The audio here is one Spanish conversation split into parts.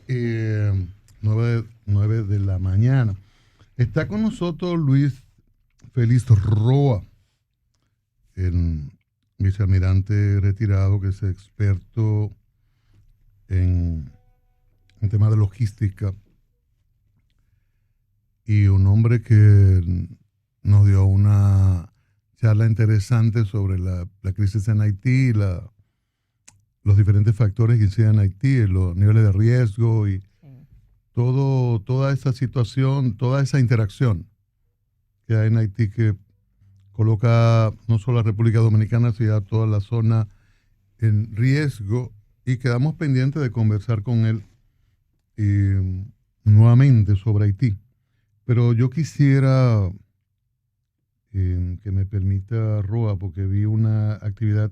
9 de la mañana. Está con nosotros Luis Félix Roa, el vicealmirante retirado, que es experto en temas de logística y un hombre que nos dio una charla interesante sobre la crisis en Haití, los diferentes factores que inciden en Haití, los niveles de riesgo y toda esa situación, toda esa interacción que hay en Haití que coloca no solo a la República Dominicana, sino a toda la zona en riesgo, y quedamos pendientes de conversar con él nuevamente sobre Haití. Pero yo quisiera que me permita, Roa, porque vi una actividad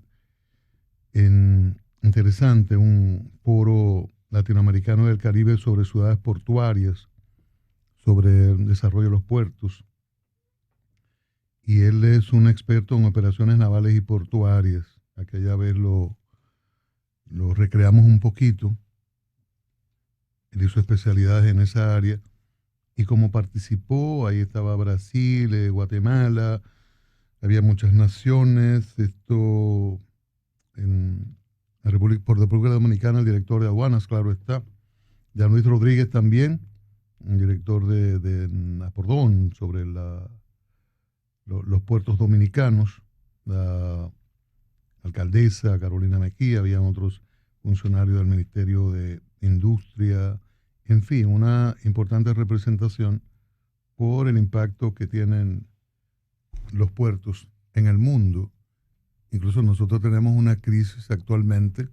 interesante, un foro latinoamericano del Caribe sobre ciudades portuarias, sobre el desarrollo de los puertos. Y él es un experto en operaciones navales y portuarias. Aquella vez lo recreamos un poquito. Él hizo especialidades en esa área. Y como participó, ahí estaba Brasil, Guatemala, había muchas naciones. Por República Dominicana, el director de aduanas, claro está. Jean Luis Rodríguez también, el director de Napordón, sobre los puertos dominicanos. La alcaldesa Carolina Mejía, habían otros funcionarios del Ministerio de Industria. En fin, una importante representación por el impacto que tienen los puertos en el mundo. Incluso nosotros tenemos una crisis actualmente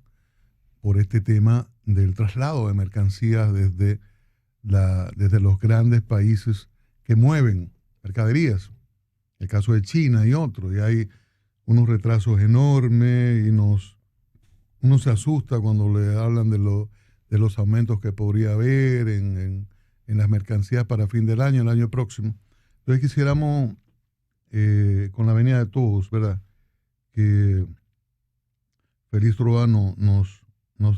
por este tema del traslado de mercancías desde los grandes países que mueven mercaderías. El caso de China y otros, y hay unos retrasos enormes y uno se asusta cuando le hablan de los aumentos que podría haber en las mercancías para fin del año, el año próximo. Entonces quisiéramos, con la venida de todos, ¿verdad?, que Félix Roa nos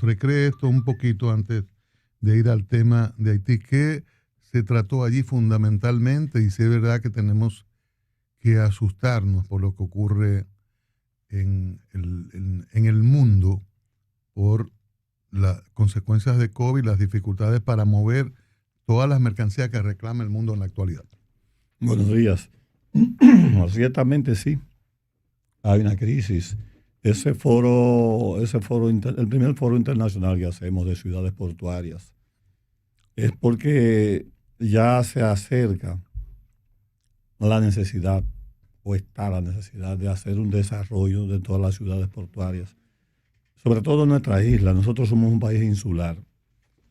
recree esto un poquito antes de ir al tema de Haití. ¿Qué se trató allí fundamentalmente? Y si es verdad que tenemos que asustarnos por lo que ocurre en el mundo por las consecuencias de COVID, las dificultades para mover todas las mercancías que reclama el mundo en la actualidad. Buenos días. Ciertamente sí, hay una crisis. El primer foro internacional que hacemos de ciudades portuarias es porque ya se acerca la necesidad, o está la necesidad de hacer un desarrollo de todas las ciudades portuarias, sobre todo en nuestra isla. Nosotros somos un país insular,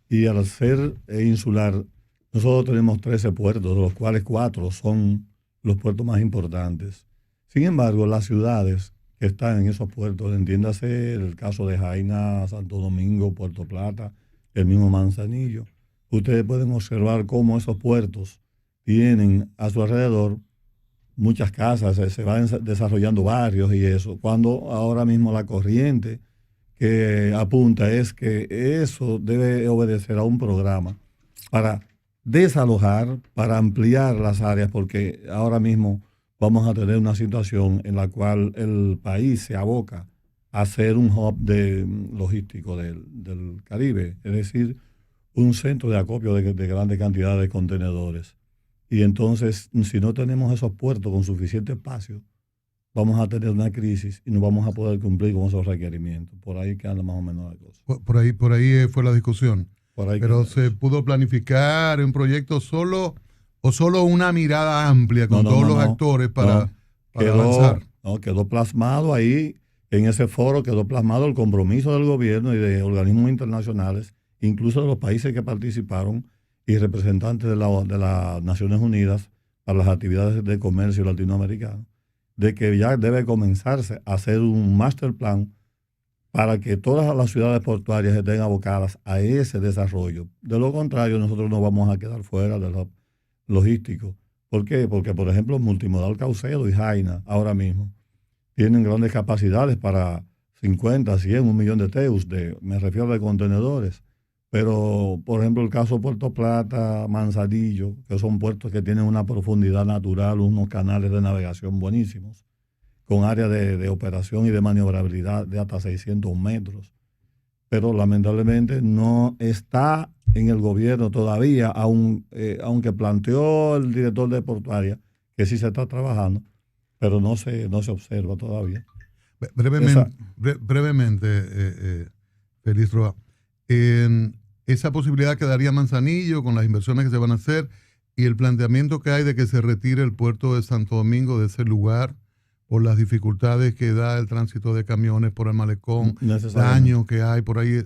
y al ser insular, nosotros tenemos 13 puertos, de los cuales 4 son los puertos más importantes. Sin embargo, las ciudades que están en esos puertos, entiéndase el caso de Jaina, Santo Domingo, Puerto Plata, el mismo Manzanillo, ustedes pueden observar cómo esos puertos tienen a su alrededor muchas casas, se van desarrollando barrios y eso, cuando ahora mismo la corriente que apunta es que eso debe obedecer a un programa para desalojar, para ampliar las áreas, porque ahora mismo vamos a tener una situación en la cual el país se aboca a ser un hub logístico del Caribe, es decir, un centro de acopio de grandes cantidades de contenedores. Y entonces, si no tenemos esos puertos con suficiente espacio, vamos a tener una crisis y no vamos a poder cumplir con esos requerimientos. Por ahí que anda más o menos la cosa. Por ahí fue la discusión. Pero ¿se pudo planificar un proyecto solo una mirada amplia con todos los actores para avanzar? Quedó plasmado ahí, en ese foro quedó plasmado el compromiso del gobierno y de organismos internacionales, incluso de los países que participaron y representantes de las Naciones Unidas para las actividades de comercio latinoamericano, de que ya debe comenzarse a hacer un master plan para que todas las ciudades portuarias estén abocadas a ese desarrollo. De lo contrario, nosotros nos vamos a quedar fuera de lo logístico. ¿Por qué? Porque, por ejemplo, Multimodal Caucedo y Jaina ahora mismo tienen grandes capacidades para 50, 100, 1 millón de TEUs, me refiero a contenedores, Pero, por ejemplo, el caso de Puerto Plata, Manzanillo, que son puertos que tienen una profundidad natural, unos canales de navegación buenísimos, con áreas de operación y de maniobrabilidad de hasta 600 metros. Pero lamentablemente no está en el gobierno todavía, aunque planteó el director de Portuaria que sí se está trabajando, pero no se observa todavía. Brevemente, Félix Roa, en esa posibilidad que daría Manzanillo con las inversiones que se van a hacer y el planteamiento que hay de que se retire el puerto de Santo Domingo de ese lugar por las dificultades que da el tránsito de camiones por el malecón, daño que hay por ahí,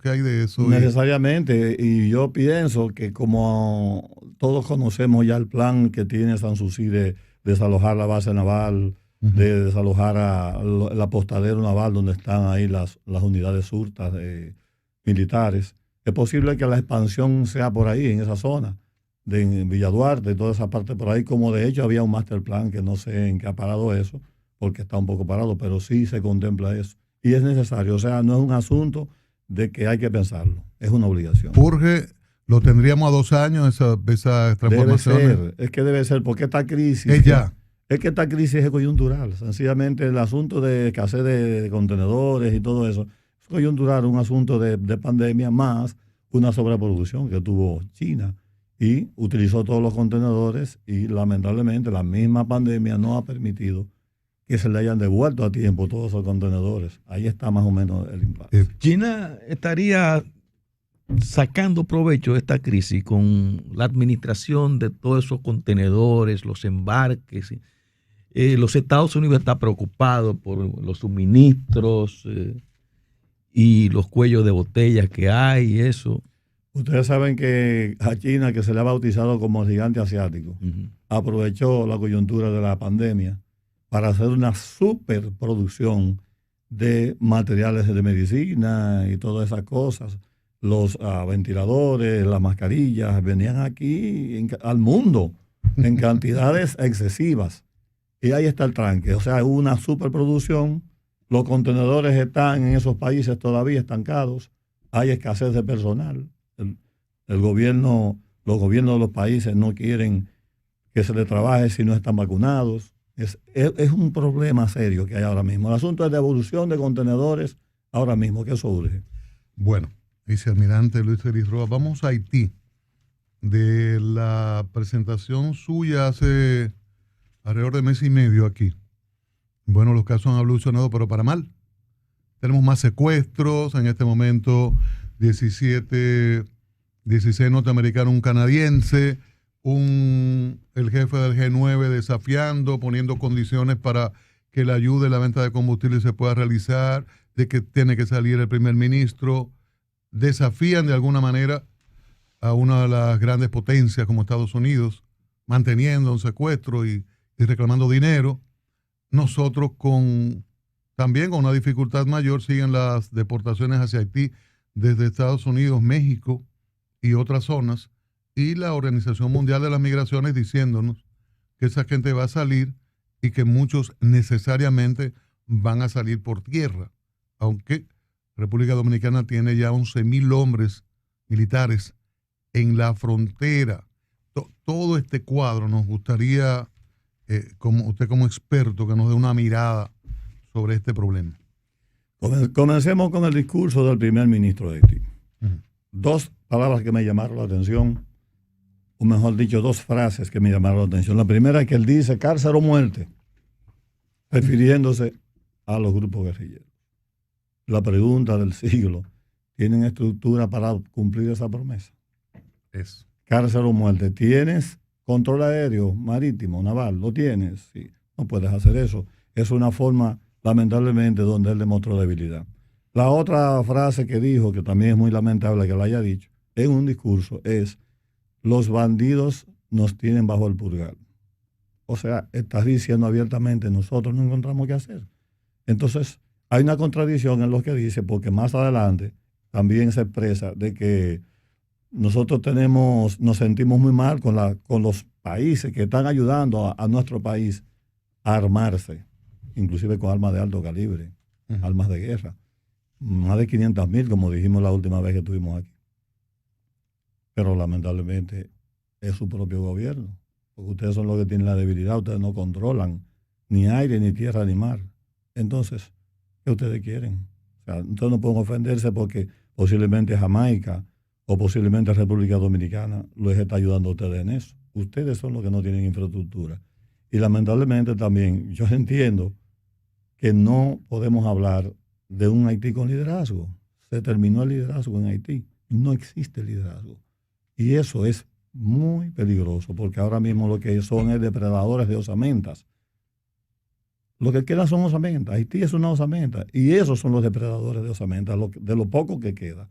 ¿qué hay de eso? Necesariamente, y yo pienso que como todos conocemos ya el plan que tiene Sanssouci de desalojar la base naval, de desalojar el apostadero naval donde están ahí las unidades surtas militares, es posible que la expansión sea por ahí, en esa zona, de Villa Duarte, toda esa parte por ahí, como de hecho había un master plan que no sé en qué ha parado eso, porque está un poco parado, pero sí se contempla eso. Y es necesario, o sea, no es un asunto de que hay que pensarlo, es una obligación. Urge, lo tendríamos a 2 años, esa transformación. Debe ser, es que debe ser, porque esta crisis... Es que esta crisis es coyuntural, sencillamente el asunto de escasez de contenedores y todo eso, es coyuntural, un asunto de pandemia más una sobreproducción que tuvo China y utilizó todos los contenedores y lamentablemente la misma pandemia no ha permitido que se le hayan devuelto a tiempo todos esos contenedores. Ahí está más o menos el impacto. China estaría sacando provecho de esta crisis con la administración de todos esos contenedores, los embarques. Los Estados Unidos están preocupados por los suministros y los cuellos de botella que hay y eso. Ustedes saben que a China, que se le ha bautizado como el gigante asiático, aprovechó la coyuntura de la pandemia para hacer una superproducción de materiales de medicina y todas esas cosas. Los ventiladores, las mascarillas, venían aquí al mundo en cantidades excesivas. Y ahí está el tranque. O sea, hubo una superproducción. Los contenedores están en esos países todavía estancados. Hay escasez de personal. Los gobiernos de los países no quieren que se les trabaje si no están vacunados. Es un problema serio que hay ahora mismo. El asunto es de evolución de contenedores ahora mismo, que eso urge. Bueno, vicealmirante Luis Félix Roa, vamos a Haití. De la presentación suya hace alrededor de mes y medio aquí. Bueno, los casos han evolucionado, pero para mal. Tenemos más secuestros, en este momento 16 norteamericanos, un canadiense, el jefe del G9 desafiando, poniendo condiciones para que la ayuda en la venta de combustible se pueda realizar, de que tiene que salir el primer ministro. Desafían de alguna manera a una de las grandes potencias como Estados Unidos, manteniendo un secuestro y reclamando dinero. Nosotros también con una dificultad mayor siguen las deportaciones hacia Haití desde Estados Unidos, México y otras zonas, y la Organización Mundial de las Migraciones diciéndonos que esa gente va a salir y que muchos necesariamente van a salir por tierra, aunque República Dominicana tiene ya 11,000 hombres militares en la frontera. Todo este cuadro nos gustaría, usted como experto, que nos dé una mirada sobre este problema. Comencemos con el discurso del primer ministro de Haití. 2 palabras que me llamaron la atención, o mejor dicho, 2 frases que me llamaron la atención. La primera es que él dice cárcel o muerte, refiriéndose a los grupos guerrilleros. La pregunta del siglo, ¿tienen estructura para cumplir esa promesa? Es Cárcel o muerte. ¿Tienes control aéreo, marítimo, naval? ¿Lo tienes? Sí. No puedes hacer eso. Es una forma, lamentablemente, donde él demostró debilidad. La otra frase que dijo, que también es muy lamentable que la haya dicho, en un discurso, es: los bandidos nos tienen bajo el pulgar. O sea, estás diciendo abiertamente, nosotros no encontramos qué hacer. Entonces, hay una contradicción en lo que dice, porque más adelante también se expresa de que nosotros nos sentimos muy mal con los países que están ayudando a nuestro país a armarse, inclusive con armas de alto calibre, armas de guerra. Más de 500,000, como dijimos la última vez que estuvimos aquí. pero lamentablemente es su propio gobierno, porque ustedes son los que tienen la debilidad, ustedes no controlan ni aire, ni tierra, ni mar. Entonces, ¿qué ustedes quieren? O sea, ustedes no pueden ofenderse porque posiblemente Jamaica o posiblemente República Dominicana les está ayudando a ustedes en eso. Ustedes son los que no tienen infraestructura. Y lamentablemente también, yo entiendo que no podemos hablar de un Haití con liderazgo. Se terminó el liderazgo en Haití. No existe liderazgo. Y eso es muy peligroso, porque ahora mismo lo que son es depredadores de osamentas. Lo que queda son osamentas. Haití es una osamenta. Y esos son los depredadores de osamentas, de lo poco que queda.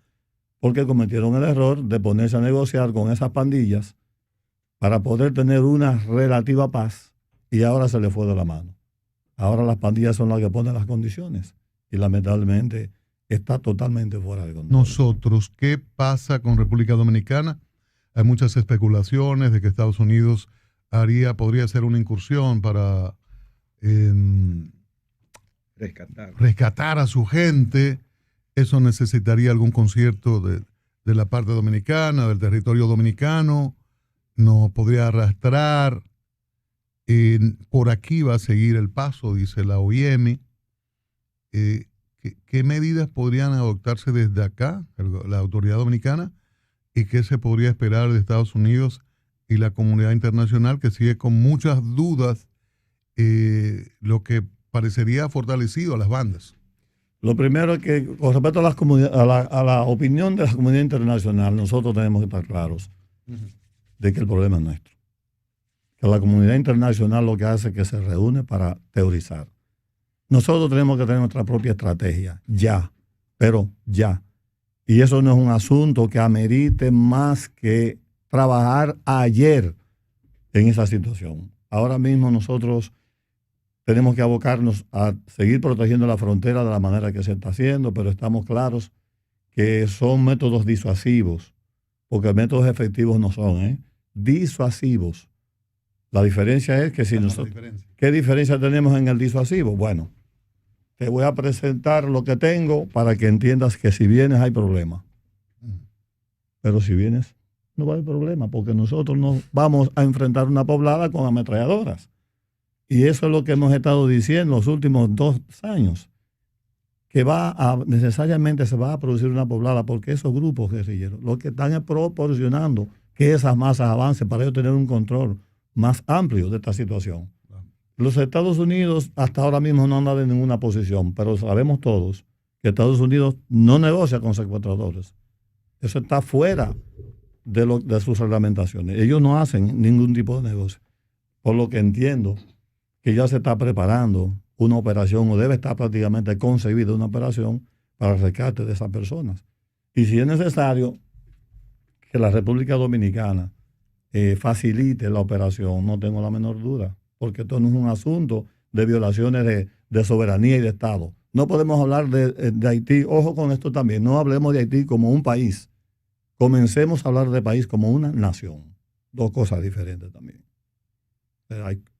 Porque cometieron el error de ponerse a negociar con esas pandillas para poder tener una relativa paz, y ahora se le fue de la mano. Ahora las pandillas son las que ponen las condiciones y lamentablemente está totalmente fuera de control. Nosotros, ¿qué pasa con República Dominicana? Hay muchas especulaciones de que Estados Unidos podría hacer una incursión para rescatar a su gente. Eso necesitaría algún concierto de la parte dominicana, del territorio dominicano. Nos podría arrastrar. Por aquí va a seguir el paso, dice la OIM. ¿Qué medidas podrían adoptarse desde acá, la autoridad dominicana, y qué se podría esperar de Estados Unidos y la comunidad internacional, que sigue con muchas dudas, lo que parecería fortalecido a las bandas? Lo primero es que, con respecto a la opinión de la comunidad internacional, nosotros tenemos que estar claros de que el problema es nuestro. Que la comunidad internacional lo que hace es que se reúne para teorizar. Nosotros tenemos que tener nuestra propia estrategia, ya, pero ya. Y eso no es un asunto que amerite más que trabajar ayer en esa situación. Ahora mismo nosotros tenemos que abocarnos a seguir protegiendo la frontera de la manera que se está haciendo, pero estamos claros que son métodos disuasivos, porque métodos efectivos no son, disuasivos. La diferencia es que si nosotros... ¿Qué diferencia tenemos en el disuasivo? Bueno, te voy a presentar lo que tengo para que entiendas que si vienes hay problema. Pero si vienes no va a haber problema, porque nosotros no vamos a enfrentar una poblada con ametralladoras. Y eso es lo que hemos estado diciendo los últimos 2 años, que necesariamente se va a producir una poblada, porque esos grupos guerrilleros lo que están es proporcionando que esas masas avancen para ellos tener un control más amplio de esta situación. Los Estados Unidos hasta ahora mismo no han dado en ninguna posición, pero sabemos todos que Estados Unidos no negocia con secuestradores. Eso está fuera de sus reglamentaciones. Ellos no hacen ningún tipo de negocio. Por lo que entiendo que ya se está preparando una operación, o debe estar prácticamente concebida una operación para el rescate de esas personas. Y si es necesario que la República Dominicana facilite la operación, no tengo la menor duda, porque esto no es un asunto de violaciones de soberanía y de Estado. No podemos hablar de Haití, ojo con esto también, no hablemos de Haití como un país, comencemos a hablar de país como una nación, 2 cosas diferentes también.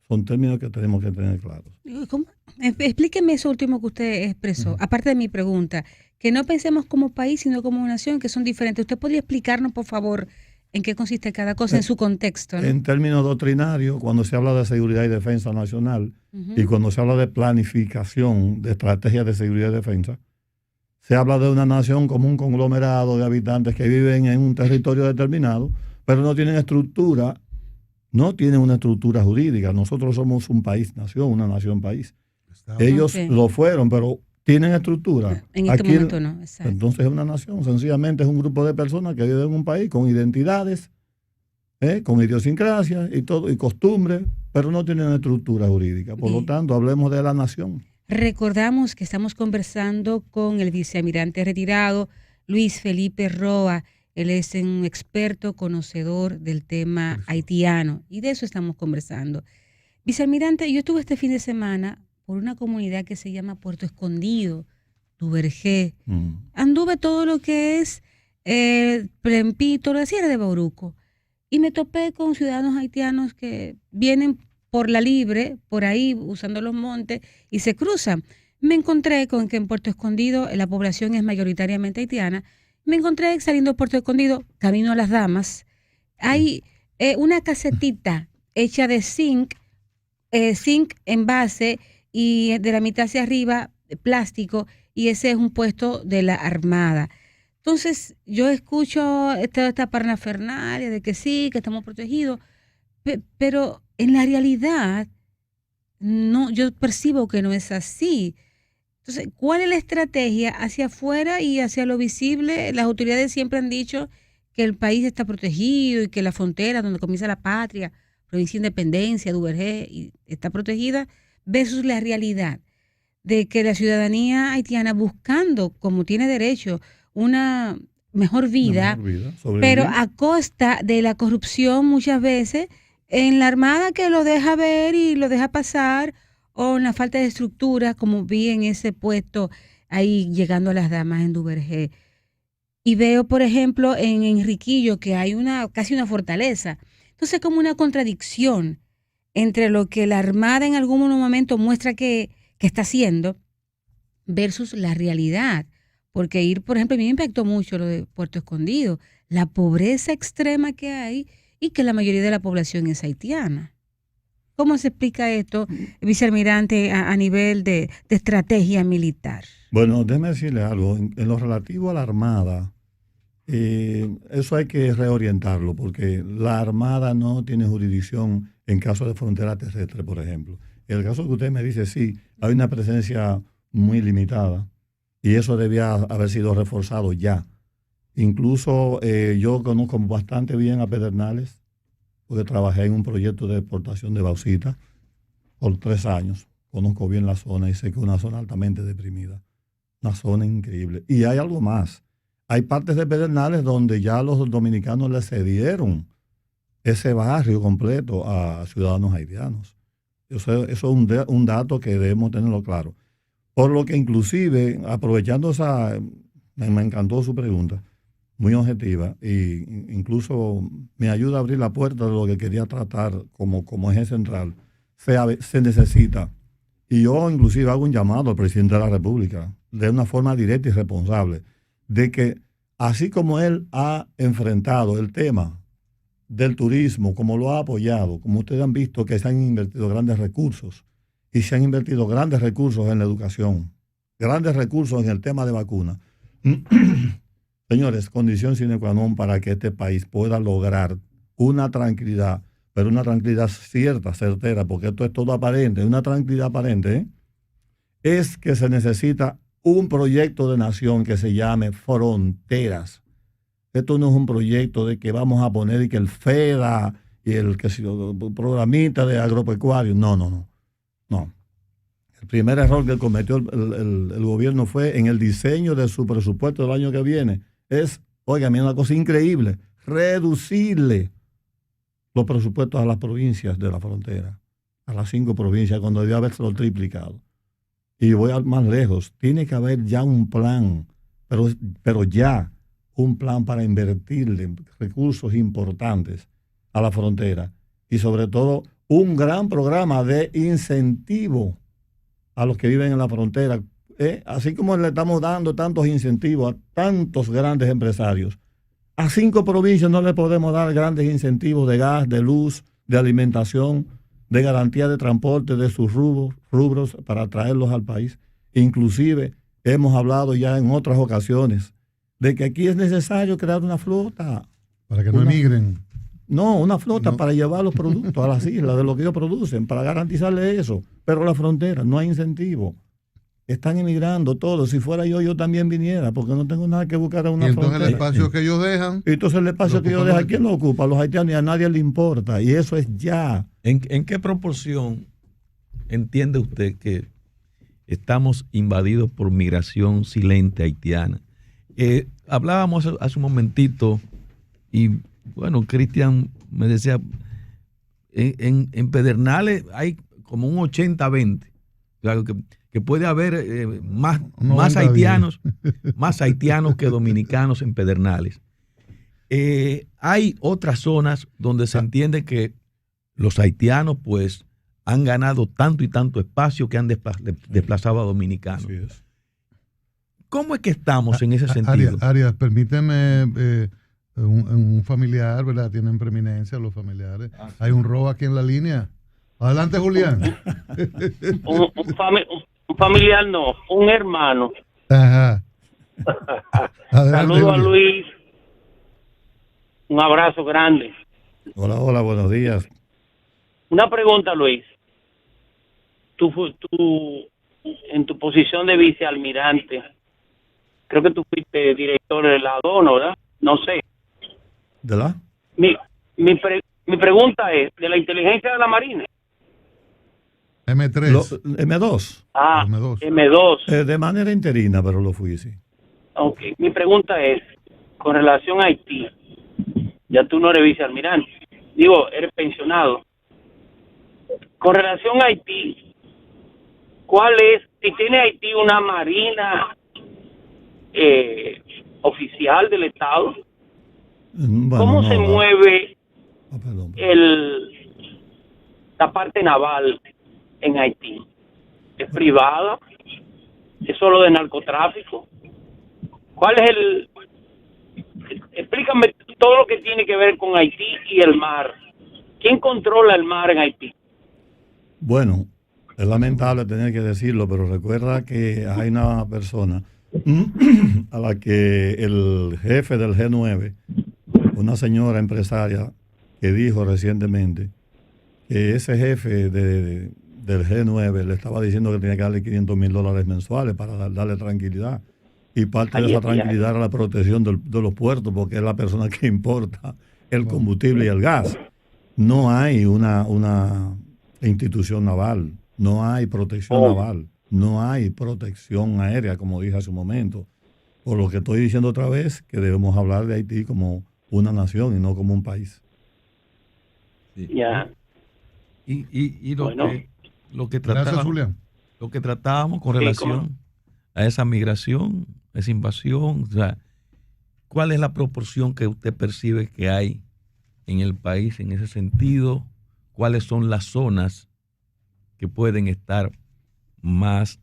Son términos que tenemos que tener claros. ¿Cómo? Explíqueme eso último que usted expresó, aparte de mi pregunta, que no pensemos como país, sino como nación, que son diferentes. ¿Usted podría explicarnos, por favor, en qué consiste cada cosa en su contexto, ¿no? En términos doctrinarios, cuando se habla de seguridad y defensa nacional, y cuando se habla de planificación de estrategias de seguridad y defensa, se habla de una nación como un conglomerado de habitantes que viven en un territorio determinado, pero no tienen estructura, no tienen una estructura jurídica. Nosotros somos un país-nación, una nación-país. Ellos lo fueron, pero tienen estructura. En este momento no, exacto. Entonces es una nación, sencillamente es un grupo de personas que viven en un país con identidades, con idiosincrasia y todo, y costumbres, pero no tienen estructura jurídica. Por lo tanto, hablemos de la nación. Recordamos que estamos conversando con el vicealmirante retirado Luis Felipe Roa. Él es un experto conocedor del tema haitiano y de eso estamos conversando. Vicealmirante, yo estuve este fin de semana por una comunidad que se llama Puerto Escondido, Duvergé. Anduve todo lo que es Plempito, la Sierra de Bauruco, y me topé con ciudadanos haitianos que vienen por la libre, por ahí, usando los montes, y se cruzan. Me encontré con que en Puerto Escondido la población es mayoritariamente haitiana. Me encontré saliendo de Puerto Escondido, camino a Las Damas. Hay una casetita hecha de zinc envase y de la mitad hacia arriba plástico, y ese es un puesto de la Armada. Entonces yo escucho toda esta parafernalia de que sí, que estamos protegidos, pero en la realidad no, yo percibo que no es así. Entonces, ¿cuál es la estrategia hacia afuera y hacia lo visible? Las autoridades siempre han dicho que el país está protegido y que la frontera donde comienza la patria, provincia de Independencia, Duvergé, está protegida, versus la realidad de que la ciudadanía haitiana, buscando, como tiene derecho, una mejor vida, pero a costa de la corrupción muchas veces en la Armada, que lo deja ver y lo deja pasar, o en la falta de estructura, como vi en ese puesto ahí llegando a Las Damas en Duvergé. Y veo, por ejemplo, en Enriquillo que hay casi una fortaleza. Entonces, como una contradicción entre lo que la Armada en algún momento muestra que está haciendo versus la realidad. Porque ir, por ejemplo, a mí me impactó mucho lo de Puerto Escondido, la pobreza extrema que hay y que la mayoría de la población es haitiana. ¿Cómo se explica esto, vicealmirante, a nivel de estrategia militar? Bueno, déjeme decirle algo. En lo relativo a la Armada, eso hay que reorientarlo, porque la Armada no tiene jurisdicción en caso de frontera terrestre, por ejemplo. En el caso que usted me dice, sí, hay una presencia muy limitada y eso debía haber sido reforzado ya. Incluso yo conozco bastante bien a Pedernales, porque trabajé en un proyecto de exportación de bauxita por 3 años. Conozco bien la zona y sé que es una zona altamente deprimida. Una zona increíble. Y hay algo más. Hay partes de Pedernales donde ya los dominicanos le cedieron ese barrio completo a ciudadanos haitianos. Eso es un dato que debemos tenerlo claro. Por lo que inclusive, aprovechando me encantó su pregunta, muy objetiva, e incluso me ayuda a abrir la puerta de lo que quería tratar como eje central. Se necesita, y yo inclusive hago un llamado al presidente de la República, de una forma directa y responsable, de que así como él ha enfrentado el tema del turismo, como lo ha apoyado, como ustedes han visto que se han invertido grandes recursos, y se han invertido grandes recursos en la educación, grandes recursos en el tema de vacunas. Señores, condición sine qua non para que este país pueda lograr una tranquilidad, pero una tranquilidad cierta, certera, porque esto es todo aparente, una tranquilidad aparente, es que se necesita un proyecto de nación que se llame Fronteras. Esto no es un proyecto de que vamos a poner y que el FEDA y el programita de agropecuario. No. El primer error que cometió el gobierno fue en el diseño de su presupuesto del año que viene. Oigan, una cosa increíble, reducirle los presupuestos a las provincias de la frontera, a las 5 provincias, cuando debió haberse triplicado. Y voy más lejos, tiene que haber ya un plan, pero ya un plan para invertirle recursos importantes a la frontera y sobre todo un gran programa de incentivo a los que viven en la frontera. Así como le estamos dando tantos incentivos a tantos grandes empresarios, a 5 provincias no le podemos dar grandes incentivos de gas, de luz, de alimentación, de garantía de transporte de sus rubros para traerlos al país. Inclusive hemos hablado ya en otras ocasiones de que aquí es necesario crear una flota. Para que no emigren. No, una flota para llevar los productos a las islas de lo que ellos producen, para garantizarle eso. Pero la frontera no hay incentivo. Están emigrando todos. Si fuera yo también viniera, porque no tengo nada que buscar en una frontera. Entonces el espacio que ellos dejan. Entonces el espacio que ellos dejan, ¿quién lo ocupa? Los haitianos, y a nadie le importa. Y eso es ya. ¿En qué proporción entiende usted que estamos invadidos por migración silente haitiana? Hablábamos hace un momentito y bueno, Cristian me decía, en Pedernales hay como un 80-20, claro, que puede haber más haitianos que dominicanos en Pedernales. Hay otras zonas donde se entiende que los haitianos pues han ganado tanto y tanto espacio que han desplazado a dominicanos. ¿Cómo es que estamos en ese sentido? Arias, permíteme, un familiar, ¿verdad? Tienen preeminencia los familiares. Sí. Hay un robo aquí en la línea. Adelante, Julián. un familiar no, un hermano. Ajá. Adelante, Saludos a Julián. Luis. Un abrazo grande. Hola, buenos días. Una pregunta, Luis. Tú en tu posición de vicealmirante, creo que tú fuiste director de la ADONO, ¿verdad? No sé. ¿De la? Mi pregunta es, ¿de la inteligencia de la Marina? M3. M2. Ah, M2. M2. De manera interina, pero lo fui, sí. Ok. Mi pregunta es, con relación a Haití, ya tú no eres vicealmirante, digo, eres pensionado. Con relación a Haití, ¿cuál es, si tiene Haití una marina oficial del Estado? Bueno, ¿Cómo se mueve perdón. la parte naval en Haití? ¿Es privada? ¿Es solo de narcotráfico? ¿Cuál es explícame todo lo que tiene que ver con Haití y el mar? ¿Quién controla el mar en Haití? Bueno, es lamentable tener que decirlo, pero recuerda que hay una persona a la que el jefe del G9, una señora empresaria, que dijo recientemente que ese jefe del G9 le estaba diciendo que tenía que darle $500,000 mensuales para darle tranquilidad. Y parte de esa tranquilidad era la protección de los puertos, porque es la persona que importa el combustible y el gas. No hay una institución naval, no hay protección naval, no hay protección aérea, como dije hace un momento. Por lo que estoy diciendo otra vez, que debemos hablar de Haití como una nación y no como un país. Sí. Ya. Y lo que Gracias, Julián. lo que tratábamos con relación a esa migración, a esa invasión, o sea, ¿cuál es la proporción que usted percibe que hay en el país en ese sentido? ¿Cuáles son las zonas que pueden estar más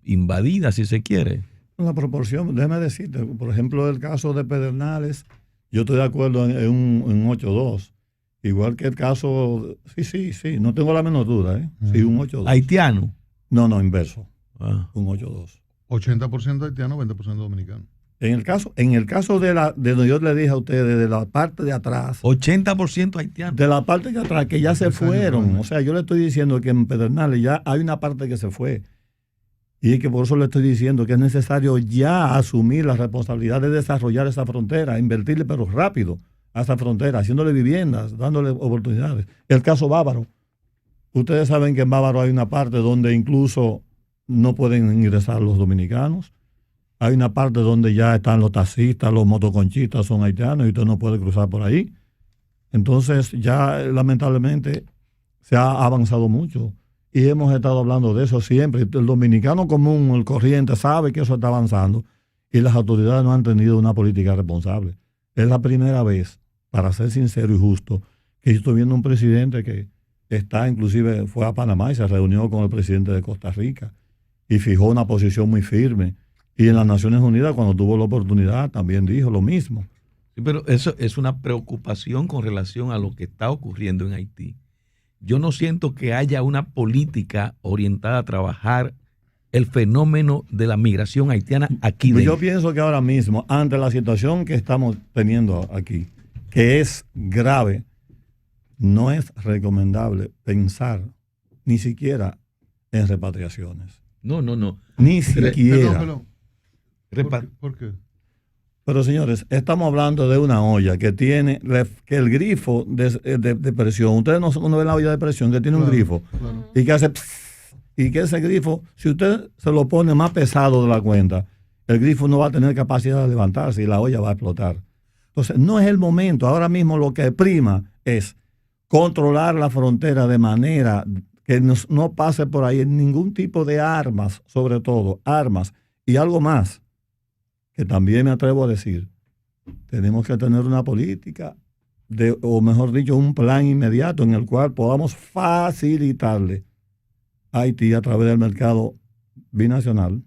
invadidas, si se quiere? La proporción, déjame decirte, por ejemplo, el caso de Pedernales, yo estoy de acuerdo en un 8-2. Igual que el caso, sí, no tengo la menor duda, ¿eh? Sí, un 8-2. ¿Haitiano? No, inverso. Ah. Un 8-2. 80% haitiano, 20% dominicano. En el caso de donde yo le dije a ustedes, de la parte de atrás, 80% haitiano. de la parte de atrás, que ya se fueron. O sea, yo le estoy diciendo que en Pedernales ya hay una parte que se fue. Y es que por eso le estoy diciendo que es necesario ya asumir la responsabilidad de desarrollar esa frontera, invertirle pero rápido a esa frontera, haciéndole viviendas, dándole oportunidades. El caso Bávaro. Ustedes saben que en Bávaro hay una parte donde incluso no pueden ingresar los dominicanos. Hay una parte donde ya están los taxistas, los motoconchistas son haitianos y usted no puede cruzar por ahí. Entonces ya lamentablemente se ha avanzado mucho y hemos estado hablando de eso siempre. El dominicano común, el corriente, sabe que eso está avanzando y las autoridades no han tenido una política responsable. Es la primera vez, para ser sincero y justo, que yo estoy viendo un presidente que inclusive fue a Panamá y se reunió con el presidente de Costa Rica y fijó una posición muy firme. Y en las Naciones Unidas, cuando tuvo la oportunidad, también dijo lo mismo. Sí, pero eso es una preocupación con relación a lo que está ocurriendo en Haití. Yo no siento que haya una política orientada a trabajar el fenómeno de la migración haitiana aquí dentro. Yo pienso que ahora mismo, ante la situación que estamos teniendo aquí, que es grave, no es recomendable pensar ni siquiera en repatriaciones. No. Ni siquiera. Perdón. ¿Por qué? Pero señores, estamos hablando de una olla que tiene, que el grifo de presión, ustedes no ven la olla de presión que tiene un grifo y que hace y que ese grifo, si usted se lo pone más pesado de la cuenta, el grifo no va a tener capacidad de levantarse y la olla va a explotar. Entonces, no es el momento. Ahora mismo lo que prima es controlar la frontera de manera que no pase por ahí ningún tipo de armas, sobre todo armas y algo más, que también me atrevo a decir, tenemos que tener una política, o mejor dicho, un plan inmediato en el cual podamos facilitarle a Haití a través del mercado binacional,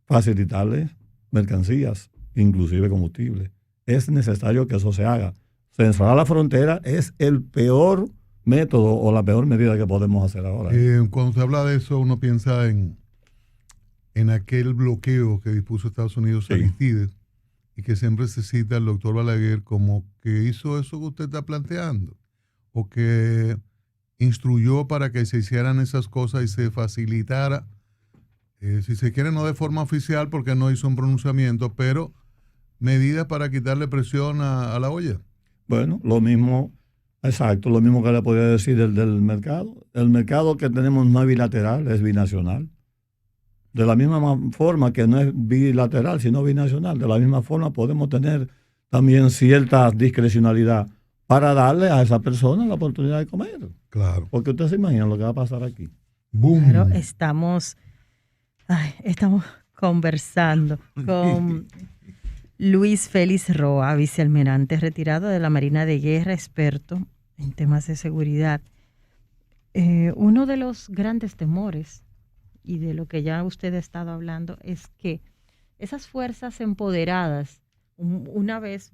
facilitarles mercancías, inclusive combustible. Es necesario que eso se haga. Cerrar la frontera es el peor método o la peor medida que podemos hacer ahora. Cuando se habla de eso, uno piensa en aquel bloqueo que dispuso Estados Unidos a Aristides, y que siempre se cita el doctor Balaguer como que hizo eso que usted está planteando, o que instruyó para que se hicieran esas cosas y se facilitara, si se quiere no de forma oficial porque no hizo un pronunciamiento, pero medidas para quitarle presión a la olla. Bueno, lo mismo, exacto, lo mismo que le podía decir del mercado. El mercado que tenemos no es bilateral, es binacional. De la misma forma que no es bilateral, sino binacional, de la misma forma podemos tener también cierta discrecionalidad para darle a esa persona la oportunidad de comer. Claro. Porque usted se imagina lo que va a pasar aquí. ¡Boom! Claro, estamos conversando con Luis Félix Roa, vicealmirante retirado de la Marina de Guerra, experto en temas de seguridad. Uno de los grandes temores, y de lo que ya usted ha estado hablando, es que esas fuerzas empoderadas, una vez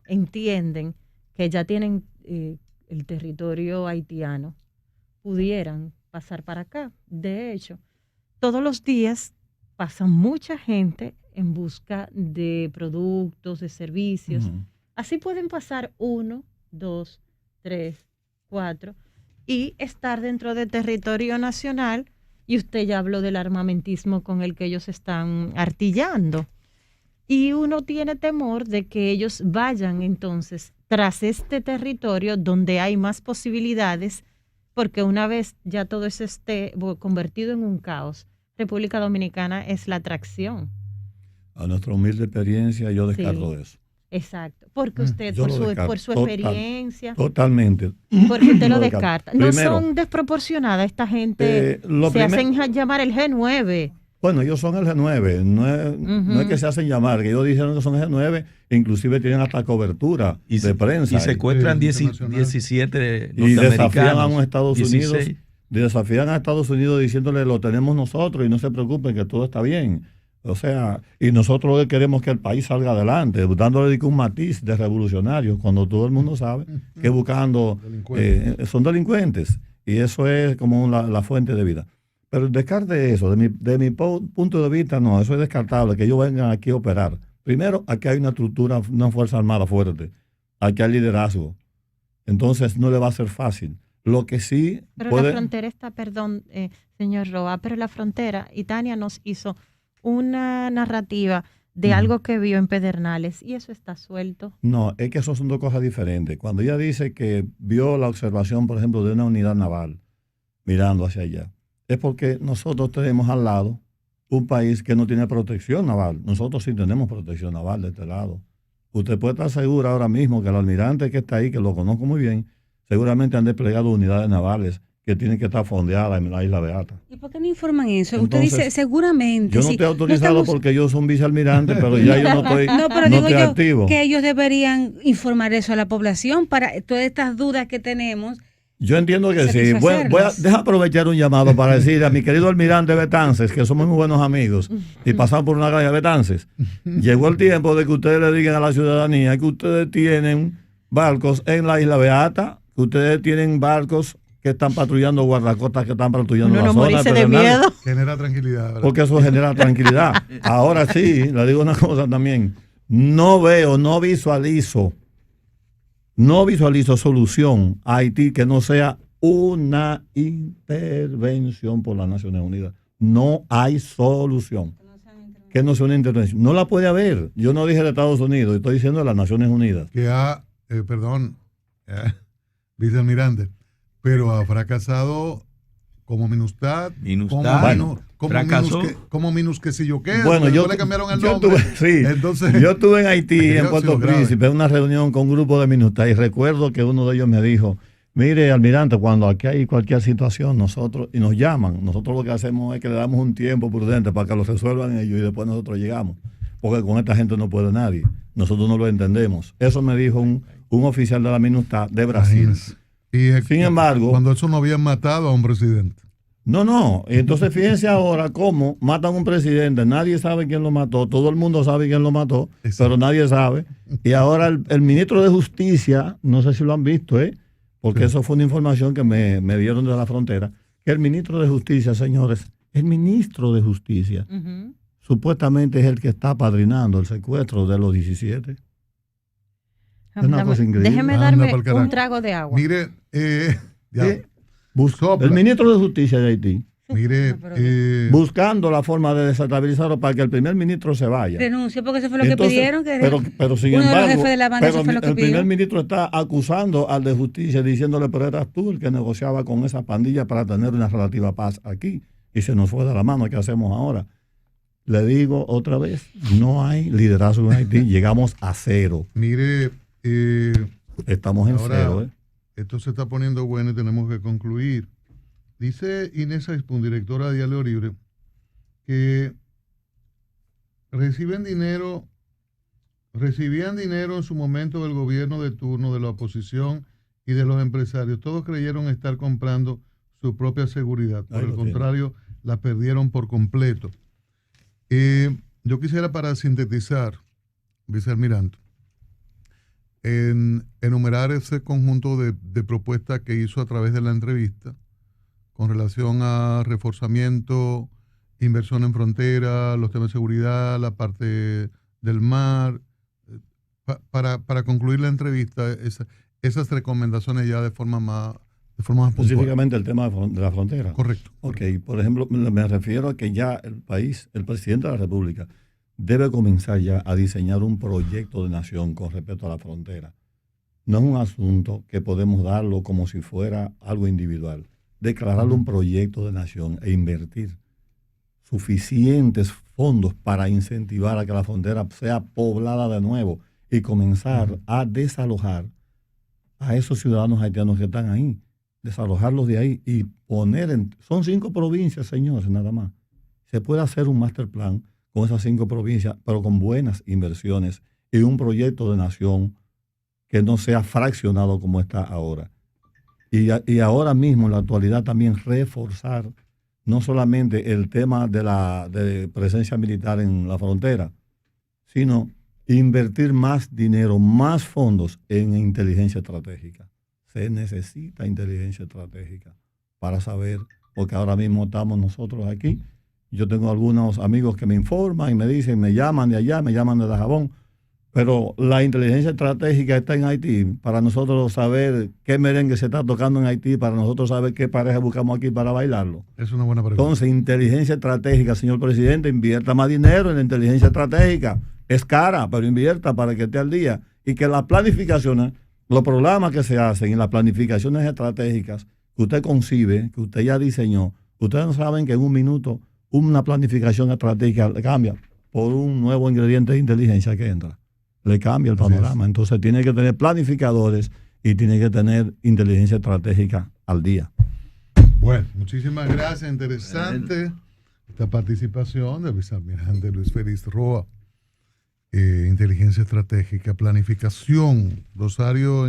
entienden que ya tienen el territorio haitiano, pudieran pasar para acá. De hecho, todos los días pasa mucha gente en busca de productos, de servicios. Uh-huh. Así pueden pasar 1, 2, 3, 4 y estar dentro del territorio nacional. Y usted ya habló del armamentismo con el que ellos están artillando. Y uno tiene temor de que ellos vayan entonces tras este territorio donde hay más posibilidades, porque una vez ya todo eso esté convertido en un caos, República Dominicana es la atracción. A nuestra humilde experiencia yo descarto eso. Exacto, porque usted, por su experiencia. Totalmente. Porque usted lo descarta. No son desproporcionadas esta gente, hacen llamar el G9. Bueno, ellos son el G9, no es que se hacen llamar, que ellos dijeron que son el G9, inclusive tienen hasta cobertura de prensa. Y secuestran 17 y desafían a Estados Unidos. Desafían a Estados Unidos diciéndole lo tenemos nosotros y no se preocupen que todo está bien. O sea, y nosotros lo que queremos es que el país salga adelante, dándole un matiz de revolucionarios, cuando todo el mundo sabe que buscando son delincuentes. Y eso es como la fuente de vida. Pero el descarte de eso, de mi punto de vista, no, eso es descartable, que ellos vengan aquí a operar. Primero, aquí hay una estructura, una fuerza armada fuerte. Aquí hay liderazgo. Entonces no le va a ser fácil. Lo que sí pero la frontera está, señor Roa, pero la frontera, y Tania nos hizo una narrativa de algo que vio en Pedernales, y eso está suelto. No, es que eso son dos cosas diferentes. Cuando ella dice que vio la observación, por ejemplo, de una unidad naval mirando hacia allá, es porque nosotros tenemos al lado un país que no tiene protección naval. Nosotros sí tenemos protección naval de este lado. Usted puede estar seguro ahora mismo que el almirante que está ahí, que lo conozco muy bien, seguramente han desplegado unidades navales que tienen que estar fondeadas en la Isla Beata. ¿Y por qué no informan eso? Entonces, usted dice seguramente. Yo no estoy autorizado porque yo soy un vicealmirante, pero ya yo no estoy, pero digo yo activo. Que ellos deberían informar eso a la población para todas estas dudas que tenemos. Yo entiendo que sí. Deja aprovechar un llamado para decir a mi querido almirante Betances, que somos muy buenos amigos y pasamos por una calle de Betances. Llegó el tiempo de que ustedes le digan a la ciudadanía que ustedes tienen barcos en la Isla Beata, que ustedes tienen barcos que están patrullando, guardacostas que están patrullando la zona de miedo. Genera tranquilidad, ¿verdad? Porque eso genera tranquilidad. Ahora sí, le digo una cosa también. No visualizo solución a Haití que no sea una intervención por las Naciones Unidas. No hay solución. Que no sea una intervención. No la puede haber. Yo no dije de Estados Unidos, estoy diciendo de las Naciones Unidas. Que vicealmirante, pero ha fracasado como MINUSTAH, como MINUSQUE. Bueno, yo le cambiaron el nombre. Yo estuve en Haití, en Puerto Príncipe, en una reunión con un grupo de MINUSTAH, y recuerdo que uno de ellos me dijo, mire, almirante, cuando aquí hay cualquier situación, y nos llaman, nosotros lo que hacemos es que le damos un tiempo prudente para que lo resuelvan ellos y después nosotros llegamos, porque con esta gente no puede nadie, nosotros no lo entendemos. Eso me dijo un oficial de la MINUSTAH de Brasil. Y sin embargo, cuando eso no habían matado a un presidente. No. Entonces fíjense ahora cómo matan a un presidente, nadie sabe quién lo mató, todo el mundo sabe quién lo mató, Exacto. pero nadie sabe. Y ahora el ministro de Justicia, no sé si lo han visto, porque Sí. eso fue una información que me dieron de la frontera, que el ministro de Justicia, señores, el ministro de Justicia, Ujú. supuestamente es el que está apadrinando el secuestro de los 17. Es una cosa increíble. Déjeme Anda darme pa'l carajo. un trago de agua. Mire, ya, ¿Qué? Buscó el ministro de Justicia de Haití, mire, No, pero- buscando la forma de desestabilizarlo para que el primer ministro se vaya. Renunció porque eso fue lo que Entonces, pidieron. Que pero sin uno de los embargo, jefes de la banda, pero eso fue lo que el pidió. primer ministro está acusando al de Justicia, diciéndole, pero eras tú el que negociaba con esa pandilla para tener una relativa paz aquí. Y se nos fue de la mano. ¿Qué hacemos ahora? Le digo otra vez, no hay liderazgo en Haití. Llegamos a cero. mire, Estamos en ahora, cero. esto se está poniendo bueno y tenemos que concluir. Dice Inés Aispun, directora de Diario Libre, que recibían dinero en su momento del gobierno de turno, de la oposición y de los empresarios. Todos creyeron estar comprando su propia seguridad. Por Ahí el lo tiene. contrario, la perdieron por completo. Yo quisiera, para sintetizar, vicealmirante, enumerar ese conjunto de propuestas que hizo a través de la entrevista con relación a reforzamiento, inversión en frontera, los temas de seguridad, la parte del mar, para concluir la entrevista, esas recomendaciones ya de forma más puntual. Específicamente el tema de la frontera. Correcto. Ok, por ejemplo, me refiero a que ya el país, el presidente de la República, debe comenzar ya a diseñar un proyecto de nación con respecto a la frontera. No es un asunto que podemos darlo como si fuera algo individual. Declararlo un proyecto de nación e invertir suficientes fondos para incentivar a que la frontera sea poblada de nuevo y comenzar a desalojar a esos ciudadanos haitianos que están ahí, desalojarlos de ahí y son 5 provincias, señores, nada más. Se puede hacer un master plan con esas 5 provincias, pero con buenas inversiones y un proyecto de nación que no sea fraccionado como está ahora. Y ahora mismo, en la actualidad, también reforzar no solamente el tema de presencia militar en la frontera, sino invertir más dinero, más fondos en inteligencia estratégica. Se necesita inteligencia estratégica para saber, porque ahora mismo estamos nosotros aquí. Yo tengo algunos amigos que me informan y me dicen, me llaman de allá, me llaman de Dajabón, pero la inteligencia estratégica está en Haití. Para nosotros saber qué merengue se está tocando en Haití, para nosotros saber qué pareja buscamos aquí para bailarlo. Es una buena pregunta. Entonces, inteligencia estratégica, señor presidente, invierta más dinero en la inteligencia estratégica. Es cara, pero invierta para que esté al día. Y que las planificaciones, los programas que se hacen y las planificaciones estratégicas que usted concibe, que usted ya diseñó, ustedes no saben que en un minuto una planificación estratégica le cambia por un nuevo ingrediente de inteligencia que entra. Le cambia el panorama. Entonces tiene que tener planificadores y tiene que tener inteligencia estratégica al día. Bueno, muchísimas gracias. Interesante esta participación del vicealmirante Luis Félix Roa. Inteligencia estratégica, planificación. Rosario,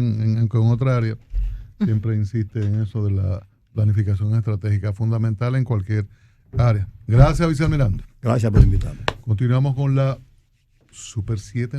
con otra área, siempre insiste en eso de la planificación estratégica, fundamental en cualquier área. Gracias, vicealmirante. Gracias por invitarme. Continuamos con la Super 7 en